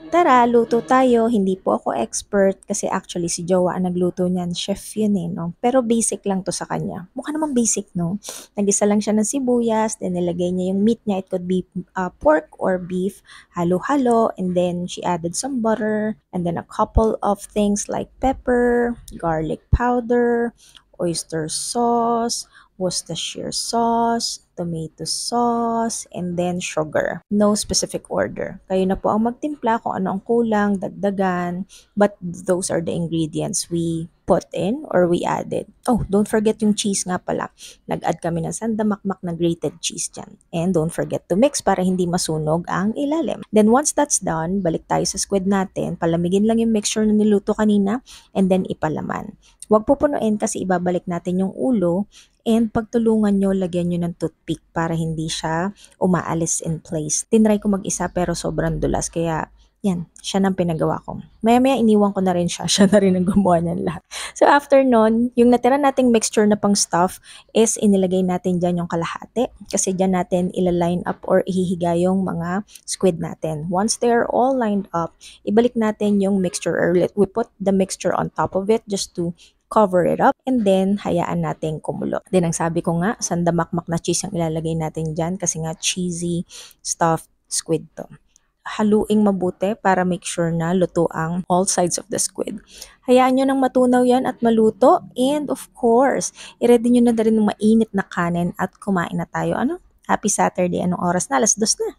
Tara, luto tayo. Hindi po ako expert kasi actually si jowa ang nagluto niyan. Chef yun eh, no? Pero basic lang to sa kanya. Mukha naman basic, no? Nagisa lang siya ng sibuyas, then nilagay niya yung meat niya. It could be pork or beef. Halo-halo, and then she added some butter, and then a couple of things like pepper, garlic powder, oyster sauce, Worcestershire sauce, tomato sauce, and then sugar. No specific order. Kayo na po ang magtimpla kung ano ang kulang, dagdagan, but those are the ingredients we put in or we added. Oh, don't forget yung cheese nga pala. Nag-add kami ng sandamakmak na grated cheese dyan. And don't forget to mix para hindi masunog ang ilalim. Then once that's done, balik tayo sa squid natin. Palamigin lang yung mixture na niluto kanina and then ipalaman. Huwag pupunuin kasi ibabalik natin yung ulo and pagtulungan nyo, lagyan nyo ng toothpick para hindi siya umaalis in place. Tinry ko mag-isa pero sobrang dulas kaya yan, siya nang pinagawa ko. Maya-maya iniwan ko na rin siya. Siya na rin ang gumawa niyan lahat. So after nun, yung natira nating mixture na pang stuff is inilagay natin dyan yung kalahati kasi dyan natin ila-line up or ihihiga yung mga squid natin. Once they're all lined up, ibalik natin yung mixture or we put the mixture on top of it just to cover it up, and then hayaan natin kumulo. Then ang sabi ko nga, sandamakmak na cheese ang ilalagay natin dyan kasi nga cheesy stuffed squid to. Haluing mabuti para make sure na luto ang all sides of the squid. Hayaan nyo nang matunaw yan at maluto, and of course, i-ready nyo na rin ng mainit na kanin at kumain na tayo. Ano? Happy Saturday. Anong oras na? 2:00 na.